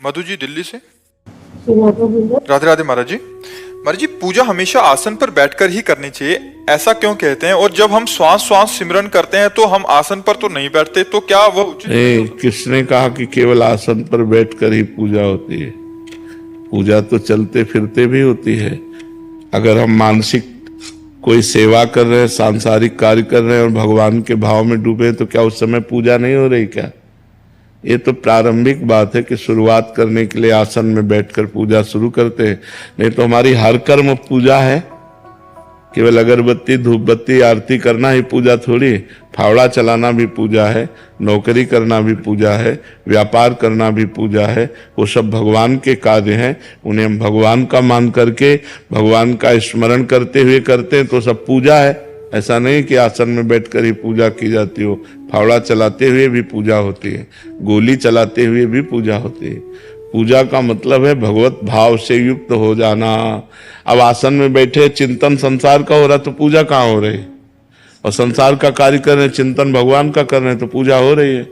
मधु जी दिल्ली से। राधे राधे महाराज जी। महाराज जी, पूजा हमेशा आसन पर बैठकर ही करनी चाहिए, ऐसा क्यों कहते हैं? और जब हम श्वास श्वास सिमरन करते हैं तो हम आसन पर तो नहीं बैठते, तो क्या वह उचित नहीं हो सकता? किसने कहा कि केवल आसन पर बैठकर ही पूजा होती है? पूजा तो चलते फिरते भी होती है। अगर हम मानसिक कोई सेवा कर रहे हैं, सांसारिक कार्य कर रहे हैं और भगवान के भाव में डूबे, तो क्या उस समय पूजा नहीं हो रही क्या? ये तो प्रारंभिक बात है कि शुरुआत करने के लिए आसन में बैठकर पूजा शुरू करते हैं, नहीं तो हमारी हर कर्म पूजा है। केवल अगरबत्ती धूप बत्ती आरती करना ही पूजा थोड़ी, फावड़ा चलाना भी पूजा है, नौकरी करना भी पूजा है, व्यापार करना भी पूजा है। वो सब भगवान के कार्य हैं, उन्हें हम भगवान का मान करके भगवान का स्मरण करते हुए करते हैं तो सब पूजा है। ऐसा नहीं कि आसन में बैठकर ही पूजा की जाती हो, फावड़ा चलाते हुए भी पूजा होती है, गोली चलाते हुए भी पूजा होती है। पूजा का मतलब है भगवत भाव से युक्त हो जाना। अब आसन में बैठे चिंतन संसार का हो रहा तो पूजा कहाँ हो रही? और संसार का कार्य कर रहे, चिंतन भगवान का कर रहे हैं तो पूजा हो रही है।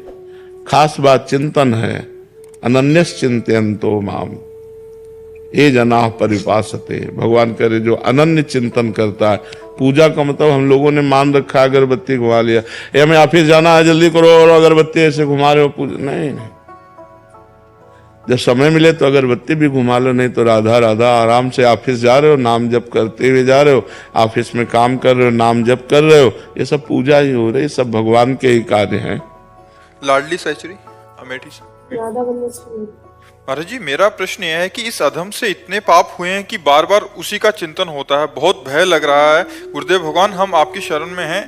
खास बात चिंतन है। अनन्यस चिंतयन्तो माम ये जना परिपासते। भगवान करे जो अनन्य चिंतन करता है। पूजा का मतलब हम लोगों ने मान रखा है, अगरबत्ती घुमा लिया, ये हमें ऑफिस जाना है जल्दी करो और अगरबत्ती ऐसे घुमा रहे हो, पूजा नहीं। जब समय मिले तो अगरबत्ती भी घुमा लो, नहीं तो राधा राधा आराम से ऑफिस जा रहे हो, नाम जप करते हुए जा रहे हो, ऑफिस में काम कर रहे हो, नाम जप कर रहे हो, ये सब पूजा ही हो रही है, सब भगवान के ही कार्य हैं। लाडली सहचरी अमेठी से। महाराज जी, मेरा प्रश्न यह है कि इस अधम से इतने पाप हुए हैं कि बार बार उसी का चिंतन होता है, बहुत भय लग रहा है। गुरुदेव भगवान, हम आपकी शरण में हैं,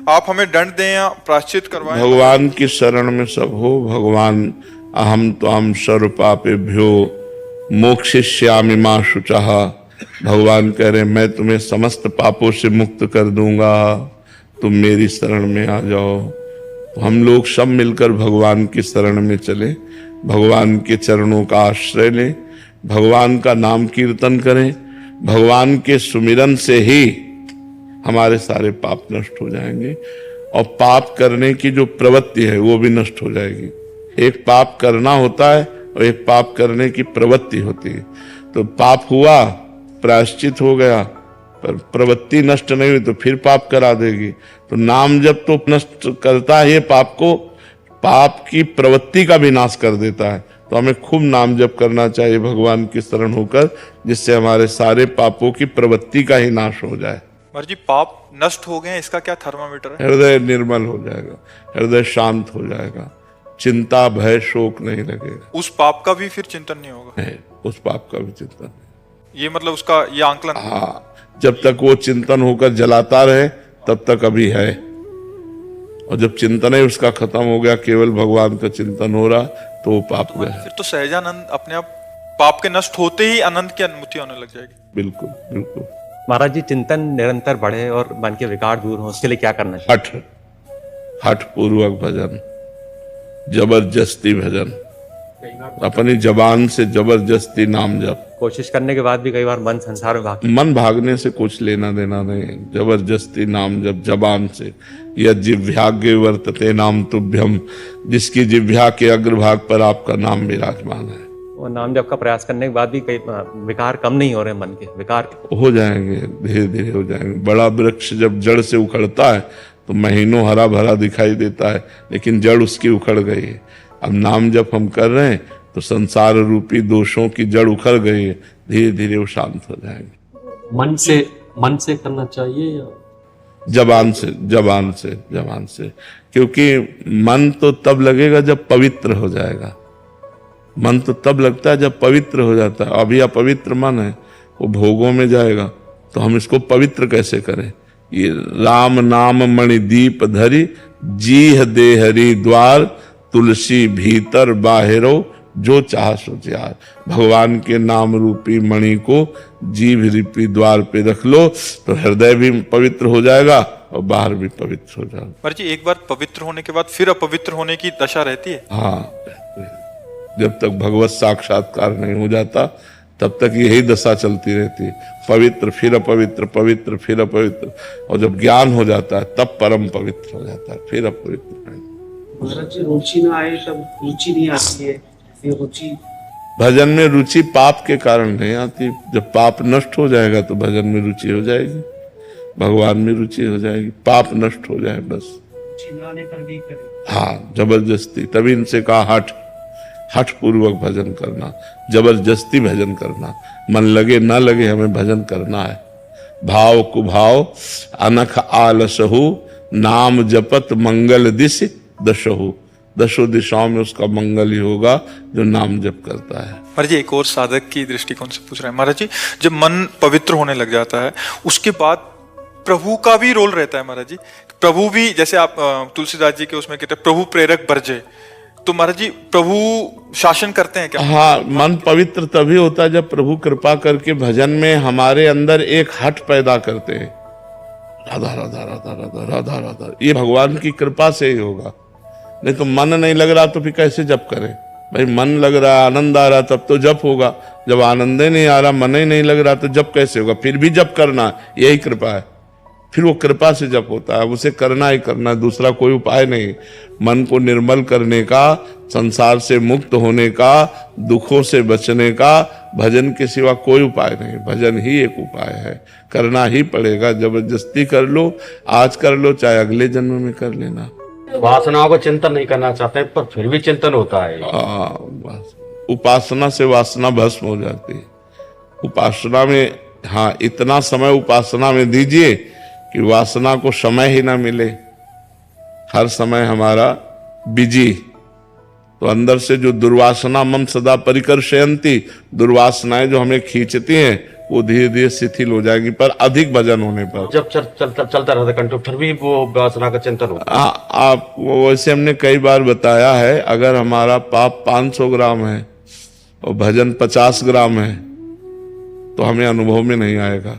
आप हमें दंड दें या प्रायश्चित करवाएं। भगवान की शरण में सब हो। भगवान अहम त्वाम सर्व पापेभ्यो मोक्षयिष्यामि मा शुचः। भगवान कह रहे मैं तुम्हें समस्त पापों से मुक्त कर दूंगा, तुम मेरी शरण में आ जाओ। तो हम लोग सब मिलकर भगवान की शरण में चले, भगवान के चरणों का आश्रय लें, भगवान का नाम कीर्तन करें। भगवान के सुमिरन से ही हमारे सारे पाप नष्ट हो जाएंगे और पाप करने की जो प्रवृत्ति है वो भी नष्ट हो जाएगी। एक पाप करना होता है और एक पाप करने की प्रवृत्ति होती है। तो पाप हुआ, प्रायश्चित हो गया, पर प्रवृत्ति नष्ट नहीं हुई तो फिर पाप करा देगी। तो नाम जब तो नष्ट करता है पाप को, पाप की प्रवृत्ति का भी नाश कर देता है। तो हमें खूब नाम जप करना चाहिए भगवान की शरण होकर, जिससे हमारे सारे पापों की प्रवृत्ति का ही नाश हो जाए। महाराज जी, पाप नष्ट हो गए, इसका क्या थर्मामीटर है? हृदय निर्मल हो जाएगा, हृदय शांत हो जाएगा, चिंता भय शोक नहीं लगेगा। उस पाप का भी फिर चिंतन नहीं होगा? नहीं, उस पाप का भी चिंतन नहीं। ये मतलब उसका ये आंकलन? हाँ, जब तक वो चिंतन होकर जलाता रहे तब तक अभी है, और जब चिंतन ही उसका खत्म हो गया, केवल भगवान का चिंतन हो रहा, तो वो पाप गया। फिर तो सहजानंद अपने आप पाप के नष्ट होते ही आनंद की अनुभूति होने लग जाएगी। बिल्कुल बिल्कुल। महाराज जी, चिंतन निरंतर बढ़े और मन के विकार दूर हो, उसके लिए क्या करना चाहिए? हठ पूर्वक भजन, जबरदस्ती भजन, अपनी जबान से जबरदस्ती नाम जप। कोशिश करने के बाद भी कई बार मन संसार में मन भागने से कुछ लेना देना नहीं, जबरदस्ती नाम जप जबान से। यह जिह्वाग्य वर्तते नाम तुभ्यम, जिसकी जिह्वा के अग्रभाग पर आपका नाम विराजमान है। और नाम जप का प्रयास करने के बाद भी कई विकार कम नहीं हो रहे, मन के विकार हो जाएंगे, धीरे धीरे हो जाएंगे। बड़ा वृक्ष जब जड़ से उखड़ता है तो महीनों हरा भरा दिखाई देता है, लेकिन जड़ उसकी उखड़ गई है। अब नाम जप हम कर रहे हैं तो संसार रूपी दोषों की जड़ उखड़ गई है, धीरे धीरे वो शांत हो जाएंगे। मन से करना चाहिए या जबान से, क्योंकि मन तो तब लगेगा जब पवित्र हो जाएगा। मन तो तब लगता है जब पवित्र हो जाता है। अभी अपवित्र मन है, वो भोगों में जाएगा, तो हम इसको पवित्र कैसे करें? ये राम नाम मणिदीप धरी, जीह देहरी द्वार, तुलसी भीतर बाहिरो, जो चाह सो त्यार। भगवान के नाम रूपी मणि को जीभ रूपी द्वार पे रख लो तो हृदय भी पवित्र हो जाएगा और बाहर भी पवित्र हो जाएगा। पर जी, एक बार पवित्र होने के बाद फिर अपवित्र होने की दशा रहती है? हाँ, जब तक भगवत साक्षात्कार नहीं हो जाता तब तक यही दशा चलती रहती है, पवित्र फिर अपवित्र, पवित्र फिर अपवित्र। और जब ज्ञान हो जाता है तब परम पवित्र हो जाता है, फिर अपवित्र नहीं। रुचि ना आए तब रुचि नहीं आती है, रुचि भजन में रुचि पाप के कारण नहीं आती। जब पाप नष्ट हो जाएगा तो भजन में रुचि हो जाएगी, भगवान में रुचि हो जाएगी। पाप नष्ट हो जाए बस। हाँ, जबरदस्ती, तभी इनसे कहा हठ पूर्वक भजन करना, जबरदस्ती भजन करना। मन लगे ना लगे हमें भजन करना है। भाव कुभाव अनख आलसहु, नाम जपत मंगल दिश दशहु। दशों दिशाओं में उसका मंगल ही होगा जो नाम जप करता है। महाराज जी एक और साधक की दृष्टिकोण से पूछ रहे हैं महाराज जी, जब मन पवित्र होने लग जाता है उसके बाद प्रभु का भी रोल रहता है महाराज जी। प्रभु भी, जैसे आप तुलसीदास जी के उसमें कहते हैं प्रभु प्रेरक बरजे, तो महाराज जी प्रभु शासन करते हैं क्या? हाँ, मन पवित्र तभी होता है जब प्रभु कृपा करके भजन में हमारे अंदर एक हठ पैदा करते हैं। राधा राधा राधा राधा राधा राधा, ये भगवान की कृपा से ही होगा। नहीं तो मन नहीं लग रहा तो फिर कैसे जप करें? भाई मन लग रहा, आनंद आ रहा तब तो जप होगा। जब आनंद ही नहीं आ रहा, मन ही नहीं लग रहा तो जप कैसे होगा? फिर भी जप करना, यही कृपा है। फिर वो कृपा से जप होता है, उसे करना ही करना है, दूसरा कोई उपाय नहीं। मन को निर्मल करने का, संसार से मुक्त होने का, दुखों से बचने का भजन के सिवा कोई उपाय नहीं। भजन ही एक उपाय है, करना ही पड़ेगा। जबरदस्ती कर लो, आज कर लो, चाहे अगले जन्म में कर लेना। वासनाओं को चिंतन नहीं करना चाहते पर फिर भी चिंतन होता है। उपासना से वासना भस्म हो जाती है। उपासना में, हाँ, इतना समय उपासना में दीजिए कि वासना को समय ही ना मिले। हर समय हमारा बिजी, तो अंदर से जो दुर्वासना मम सदा परिकर्षयन्ति, दुर्वासनाएं जो हमें खींचती हैं वो धीरे धीरे शिथिल हो जाएगी, पर अधिक भजन होने पर। जब चलता रहता कंटिन्यू फिर भी वो वासना का चिंतन होता है। आप वैसे हमने कई बार बताया है, अगर हमारा पाप 500 ग्राम है और भजन 50 ग्राम है तो हमें अनुभव में नहीं आएगा।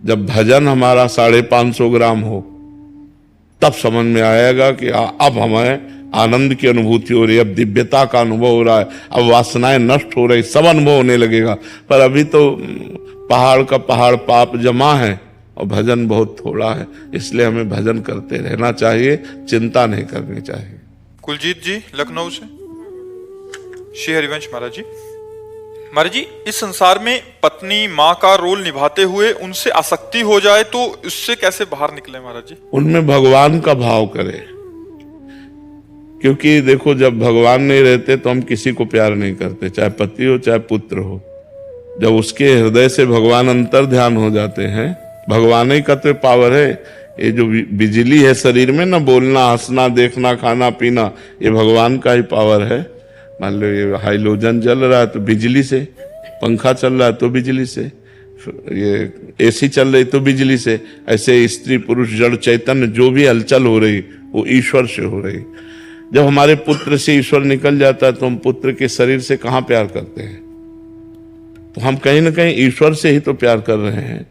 जब भजन हमारा 550 ग्राम हो तब समझ में आएगा कि अब हमें आनंद की अनुभूति हो रही है, अब दिव्यता का अनुभव हो रहा है, अब वासनाएं नष्ट हो रही, सब अनुभव होने लगेगा। पर अभी तो पहाड़ का पहाड़ पाप जमा है और भजन बहुत थोड़ा है। इसलिए हमें भजन करते रहना चाहिए, चिंता नहीं करनी चाहिए। कुलजीत जी लखनऊ से। श्री हरिवंश महाराज जी, महाराज जी इस संसार में पत्नी माँ का रोल निभाते हुए उनसे आसक्ति हो जाए तो उससे कैसे बाहर निकले महाराज जी? उनमें भगवान का भाव करें, क्योंकि देखो जब भगवान नहीं रहते तो हम किसी को प्यार नहीं करते, चाहे पति हो चाहे पुत्र हो। जब उसके हृदय से भगवान अंतर ध्यान हो जाते हैं, भगवान ही का तो पावर है। ये जो बिजली है शरीर में ना, बोलना, हंसना, देखना, खाना पीना, ये भगवान का ही पावर है। मान लो ये हाइड्रोजन जल रहा है तो बिजली से, पंखा चल रहा है तो बिजली से, ये एसी चल रही तो बिजली से। ऐसे स्त्री पुरुष जड़ चैतन्य जो भी हलचल हो रही वो ईश्वर से हो रही। जब हमारे पुत्र से ईश्वर निकल जाता है तो हम पुत्र के शरीर से कहाँ प्यार करते हैं? तो हम कहीं ना कहीं ईश्वर से ही तो प्यार कर रहे हैं।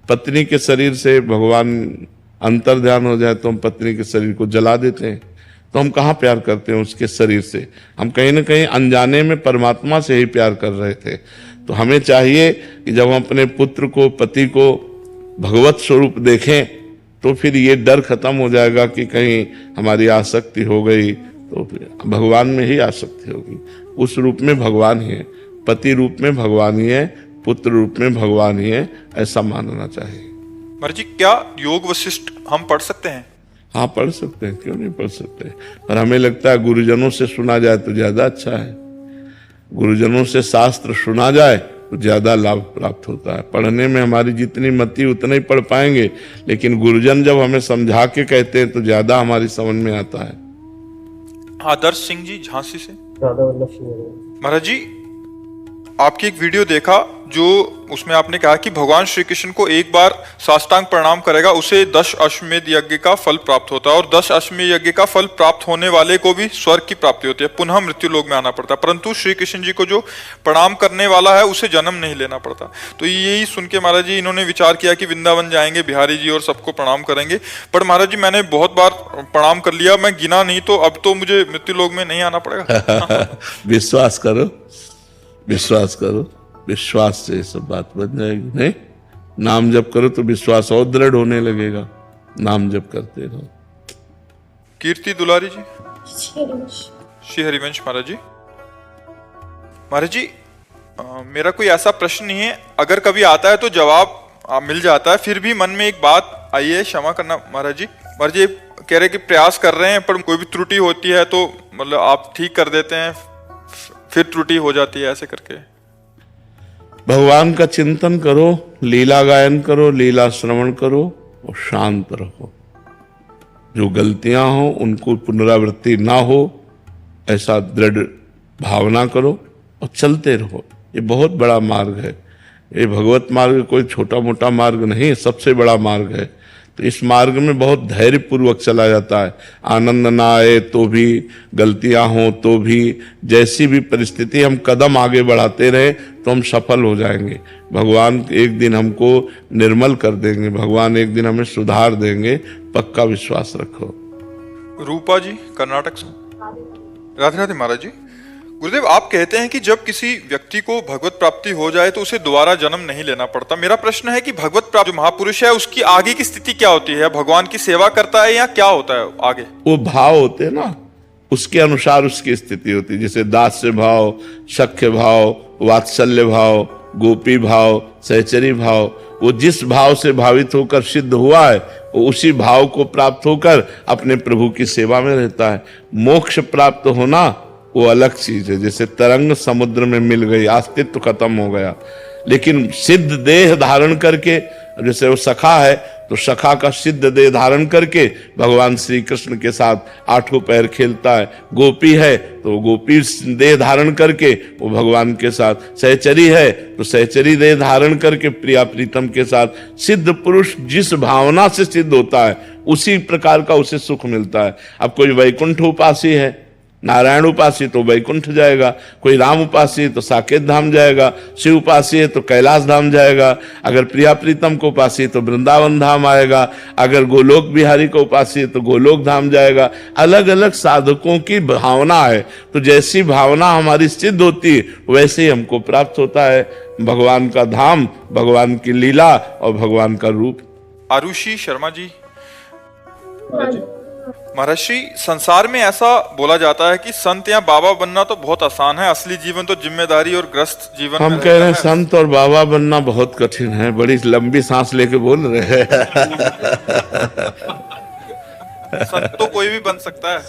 पत्नी के शरीर से भगवान अंतर ध्यान हो जाए तो हम पत्नी के शरीर को जला देते हैं। तो हम कहाँ प्यार करते हैं उसके शरीर से? हम कहीं ना कहीं अनजाने में परमात्मा से ही प्यार कर रहे थे। तो हमें चाहिए कि जब हम अपने पुत्र को, पति को भगवत स्वरूप देखें तो फिर ये डर खत्म हो जाएगा कि कहीं हमारी आसक्ति हो गई, तो भगवान में ही आसक्ति होगी। उस रूप में भगवान ही है, पति रूप में भगवान ही है, पुत्र रूप में भगवान ही है, ऐसा मानना चाहिए। महाराज जी क्या योग वशिष्ठ हम पढ़ सकते हैं? हाँ, पढ़ सकते हैं, क्यों नहीं पढ़ सकते। पर हमें लगता है गुरुजनों से सुना जाए तो ज्यादा अच्छा है। गुरुजनों से शास्त्र सुना जाए तो ज्यादा लाभ प्राप्त होता है। पढ़ने में हमारी जितनी मति उतना ही पढ़ पाएंगे, लेकिन गुरुजन जब हमें समझा के कहते हैं तो ज्यादा हमारी समझ में आता है। आदर्श सिंह जी झांसी से। महाराज जी आपकी एक वीडियो देखा जो उसमें आपने कहा कि भगवान श्री कृष्ण को एक बार साष्टांग प्रणाम करेगा उसे 10 अश्वमेध यज्ञ का फल प्राप्त होता है, और 10 अश्वमेध यज्ञ का फल प्राप्त होने वाले को भी स्वर्ग की प्राप्ति होती है, पुनः मृत्यु लोक में आना पड़ता है। परंतु श्री कृष्ण जी को जो प्रणाम करने वाला है उसे जन्म नहीं लेना पड़ता। तो यही सुन के महाराज जी इन्होंने विचार किया कि वृंदावन जाएंगे बिहारी जी और सबको प्रणाम करेंगे। पर महाराज जी मैंने बहुत बार प्रणाम कर लिया, मैं गिना नहीं, तो अब तो मुझे मृत्यु लोक में नहीं आना पड़ेगा? विश्वास करो, विश्वास करो, विश्वास से ये सब बात बन जाएगी। नहीं, नाम जप करो तो विश्वास और दृढ़ होने लगेगा। नाम जप करते रहो। कीर्ति दुलारी जी। श्री हरिवंश महाराज जी। महाराज जी, मेरा कोई ऐसा प्रश्न नहीं है, अगर कभी आता है तो जवाब मिल जाता है, फिर भी मन में एक बात आई है, क्षमा करना महाराज जी। महाराज जी कह रहे कि प्रयास कर रहे हैं पर कोई भी त्रुटि होती है तो मतलब आप ठीक कर देते हैं, फिर त्रुटि हो जाती है, ऐसे करके। भगवान का चिंतन करो, लीला गायन करो, लीला श्रवण करो और शांत रहो। जो गलतियां हो उनको पुनरावृत्ति ना हो ऐसा दृढ़ भावना करो और चलते रहो। ये बहुत बड़ा मार्ग है, ये भगवत मार्ग कोई छोटा मोटा मार्ग नहीं, सबसे बड़ा मार्ग है। तो इस मार्ग में बहुत धैर्य पूर्वक चला जाता है। आनंद ना आए तो भी, गलतियां हो तो भी, जैसी भी परिस्थिति हम कदम आगे बढ़ाते रहे तो हम सफल हो जाएंगे। भगवान एक दिन हमको निर्मल कर देंगे, भगवान एक दिन हमें सुधार देंगे, पक्का विश्वास रखो। रूपा जी कर्नाटक से। राधे राधे महाराज जी। गुरुदेव आप कहते हैं कि जब किसी व्यक्ति को भगवत प्राप्ति हो जाए तो उसे दोबारा जन्म नहीं लेना पड़ता। मेरा प्रश्न है कि भगवत प्राप्त जो महापुरुष है उसकी आगे की स्थिति क्या होती है? भगवान की सेवा करता है या क्या होता है आगे? वो भाव होते हैं ना, उसके अनुसार उसकी स्थिति होती है। जैसे दास्य भाव, सख्य भाव, वात्सल्य भाव, गोपी भाव, सहचरी भाव, वो जिस भाव से भावित होकर सिद्ध हुआ है वो उसी भाव को प्राप्त होकर अपने प्रभु की सेवा में रहता है। मोक्ष प्राप्त होना वो अलग चीज है। जैसे तरंग समुद्र में मिल गई, अस्तित्व खत्म हो गया, लेकिन सिद्ध देह धारण करके, जैसे वो सखा है तो सखा का सिद्ध देह धारण करके भगवान श्री कृष्ण के साथ आठों पैर खेलता है। गोपी है तो गोपी देह धारण करके वो भगवान के साथ, सहचरी है तो सहचरी देह धारण करके प्रिया प्रीतम के साथ। सिद्ध पुरुष जिस भावना से सिद्ध होता है उसी प्रकार का उसे सुख मिलता है। अब कोई वैकुंठ उपासी है, नारायण उपासी तो वैकुंठ जाएगा, कोई राम उपासी तो साकेत धाम जाएगा, शिव उपासी है तो कैलाश धाम जाएगा, अगर प्रिया प्रीतम को उपासी तो वृंदावन धाम आएगा, अगर गोलोक बिहारी को उपासी है तो गोलोक धाम जाएगा। अलग अलग साधकों की भावना है, तो जैसी भावना हमारी सिद्ध होती है वैसे ही हमको प्राप्त होता है भगवान का धाम, भगवान की लीला और भगवान का रूप। आरुषि शर्मा जी। महाराज श्री, संसार में ऐसा बोला जाता है कि संत या बाबा बनना तो बहुत आसान है, असली जीवन तो जिम्मेदारी और ग्रस्त जीवन हम कह रहे हैं संत और बाबा बनना बहुत कठिन है। बड़ी लंबी सांस लेके बोल रहे हैं। संत तो कोई भी बन सकता है।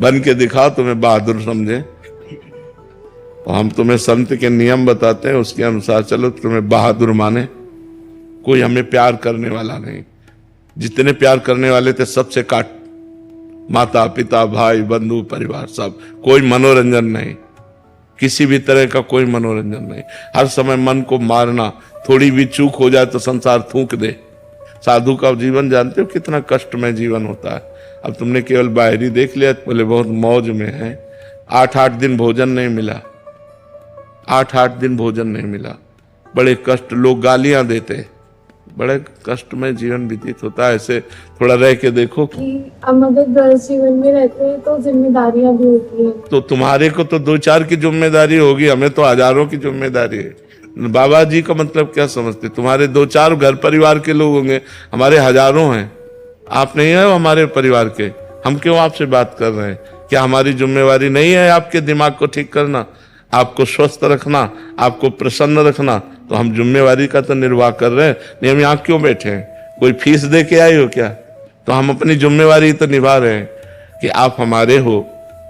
बन के दिखाओ, तुम्हें बहादुर समझे तो हम तुम्हें संत के नियम बताते हैं, उसके अनुसार चलो, तुम्हें बहादुर माने। कोई हमें प्यार करने वाला नहीं, जितने प्यार करने वाले थे सबसे काट, माता पिता भाई बंधु परिवार सब। कोई मनोरंजन नहीं, किसी भी तरह का कोई मनोरंजन नहीं। हर समय मन को मारना, थोड़ी भी चूक हो जाए तो संसार थूक दे। साधु का जीवन जानते हो कितना कष्टमय जीवन होता है। अब तुमने केवल बाहरी देख लिया, बोले बहुत मौज में है। 8-8 दिन भोजन नहीं मिला, 8-8 दिन भोजन नहीं मिला, बड़े कष्ट, लोग गालियां देते, बड़े कष्ट में जीवन व्यतीत होता है। ऐसे थोड़ा रह के देखो कि हम अगर गृहस्थ जीवन में रहते हैं तो जिम्मेदारियां भी होती है। तो तुम्हारे को तो 2-4 की जिम्मेदारी होगी, हमें तो हजारों की जिम्मेदारी है। बाबा जी का मतलब क्या समझते? तुम्हारे 2-4 घर परिवार के लोग होंगे, हमारे हजारों हैं। आप नहीं है हमारे परिवार के, हम क्यों आपसे बात कर रहे हैं? क्या हमारी जिम्मेवारी नहीं है आपके दिमाग को ठीक करना, आपको स्वस्थ रखना, आपको प्रसन्न रखना? तो हम जिम्मेवारी का तो निर्वाह कर रहे हैं। नहीं, हम यहाँ क्यों बैठे हैं? कोई फीस दे के आए हो क्या? तो हम अपनी जिम्मेवारी तो निभा रहे हैं कि आप हमारे हो,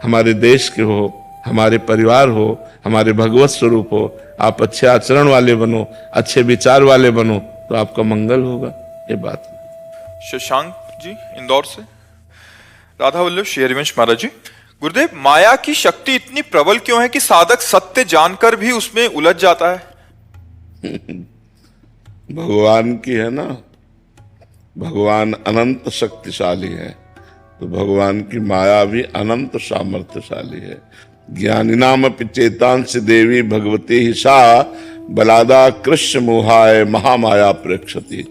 हमारे देश के हो, हमारे परिवार हो, हमारे भगवत स्वरूप हो। आप अच्छे आचरण वाले बनो, अच्छे विचार वाले बनो तो आपका मंगल होगा। ये बात। शशांक जी इंदौर से। राधा वल्लभ श्री हरिवंश महाराज जी। गुरुदेव, माया की शक्ति इतनी प्रबल क्यों है कि साधक सत्य जानकर भी उसमें उलझ जाता है? भगवान की है ना, भगवान अनंत शक्तिशाली है, तो भगवान की माया भी अनंत सामर्थ्यशाली है। ज्ञानिनाम चेतांश देवी भगवती ही सा बलादा कृष्ण मोहाय महामाया प्रेक्षति।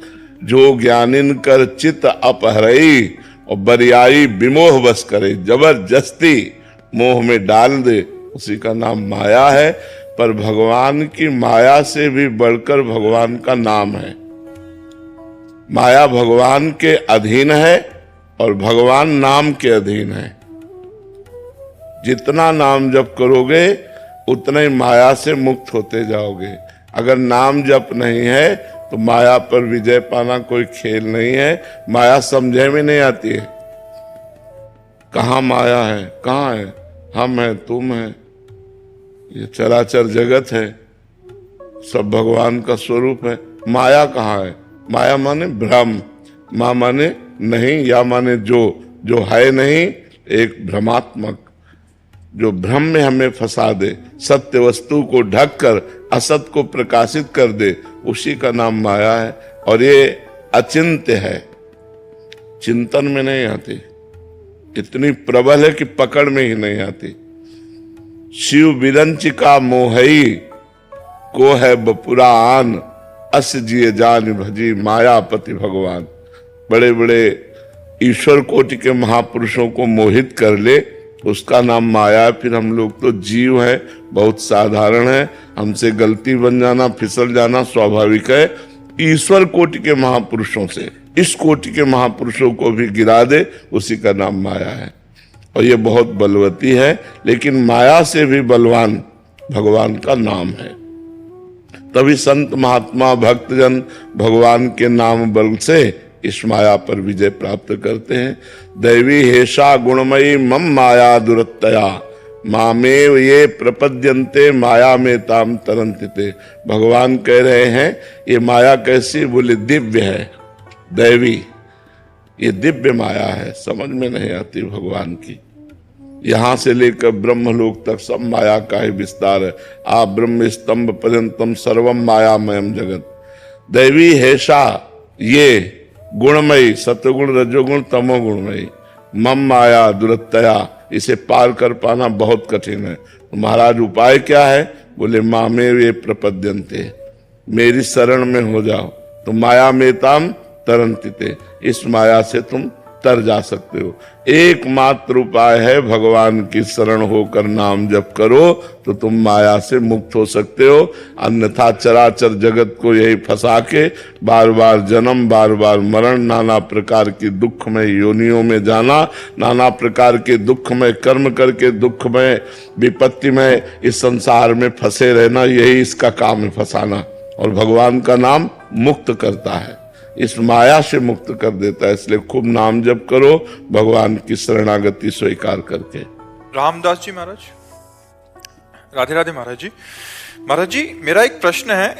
जो ज्ञानिन कर चित अपहरई और बरियाई विमोह बस करे, जबरदस्ती मोह में डाल दे, उसी का नाम माया है। पर भगवान की माया से भी बढ़कर भगवान का नाम है। माया भगवान के अधीन है और भगवान नाम के अधीन है। जितना नाम जप करोगे उतना ही माया से मुक्त होते जाओगे। अगर नाम जप नहीं है तो माया पर विजय पाना कोई खेल नहीं है। माया समझे में नहीं आती है। कहाँ माया है, कहाँ है, हम हैं, तुम है, ये चराचर जगत है, सब भगवान का स्वरूप है। माया कहाँ है? माया माने भ्रम, माँ माने नहीं, या माने जो है नहीं, एक भ्रमात्मक, जो भ्रम में हमें फंसा दे, सत्य वस्तु को ढककर असत को प्रकाशित कर दे, उसी का नाम माया है। और ये अचिंत्य है, चिंतन में नहीं आती, इतनी प्रबल है कि पकड़ में ही नहीं आती। शिव विरंचिका मोहई को है बपुरा आन, अस जिए जान भजी मायापति भगवान। बड़े बड़े ईश्वर कोटि के महापुरुषों को मोहित कर ले, उसका नाम माया है। फिर हम लोग तो जीव हैं, बहुत साधारण है, हमसे गलती बन जाना, फिसल जाना स्वाभाविक है। ईश्वर कोटि के महापुरुषों से इस कोटि के महापुरुषों को भी गिरा दे, उसी का नाम माया है। और ये बहुत बलवती है, लेकिन माया से भी बलवान भगवान का नाम है। तभी संत महात्मा भक्तजन भगवान के नाम बल से इस माया पर विजय प्राप्त करते हैं। दैवी हेषा गुणमयी मम माया दुरत्तया, मामेव ये प्रपद्यन्ते माया में ताम तरन्तिते। भगवान कह रहे हैं ये माया कैसी? बोले दिव्य है, दैवी, ये दिव्य माया है, समझ में नहीं आती भगवान की। यहां से लेकर ब्रह्मलोक तक सब माया का ही विस्तार है। आप ब्रह्म स्तंभ पर्यंतम सर्वम मायामयम जगत। दैवी हेषा, ये गुणमयी, सत्वगुण रजोगुण तमोगुणमयी, मम माया दुरत्तया, इसे पार कर पाना बहुत कठिन है। तो महाराज उपाय क्या है? बोले मामे वे प्रपद्यन्ते, मेरी शरण में हो जाओ तो माया में ताम तरन्तिते, इस माया से तुम तर जा सकते हो। एकमात्र उपाय है भगवान की शरण होकर नाम जप करो तो तुम माया से मुक्त हो सकते हो। अन्यथा चराचर जगत को यही फंसा के बार बार जन्म, बार बार मरण, नाना प्रकार की दुखमय योनियों में जाना, नाना प्रकार के दुखमय कर्म करके दुखमय विपत्ति में इस संसार में फंसे रहना, यही इसका काम है, फंसाना। और भगवान का नाम मुक्त करता है, इस माया से मुक्त कर देता है। इसलिए खूब नाम जप करो, भगवान की शरणागति स्वीकार करके। रामदास जी महाराज, राधे राधे महाराज जी। महाराज जी, मेरा एक प्रश्न है,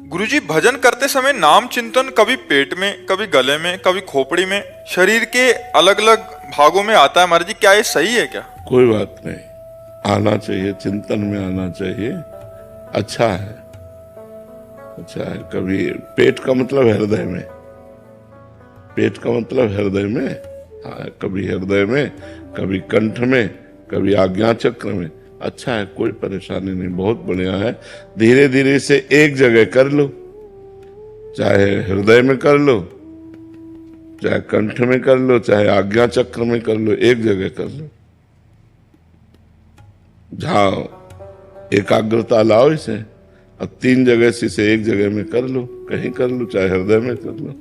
गुरुजी भजन करते समय नाम चिंतन कभी पेट में, कभी गले में, कभी खोपड़ी में, शरीर के अलग अलग भागों में आता है महाराज जी, क्या ये सही है क्या? कोई बात नहीं, आना चाहिए, चिंतन में आना चाहिए, अच्छा है, अच्छा है। कभी पेट का मतलब हृदय में, पेट का मतलब हृदय में, हाँ, कभी हृदय में, कभी कंठ में, कभी आज्ञा चक्र में, अच्छा है, कोई परेशानी नहीं, बहुत बढ़िया है। धीरे धीरे से एक जगह कर लो, चाहे हृदय में कर लो, चाहे कंठ में कर लो, चाहे आज्ञा चक्र में कर लो, एक जगह कर लो। जाओ, एकाग्रता लाओ इसे। अब 3 जगह से इसे एक जगह में कर लो, कहीं कर लो, चाहे हृदय में कर लो।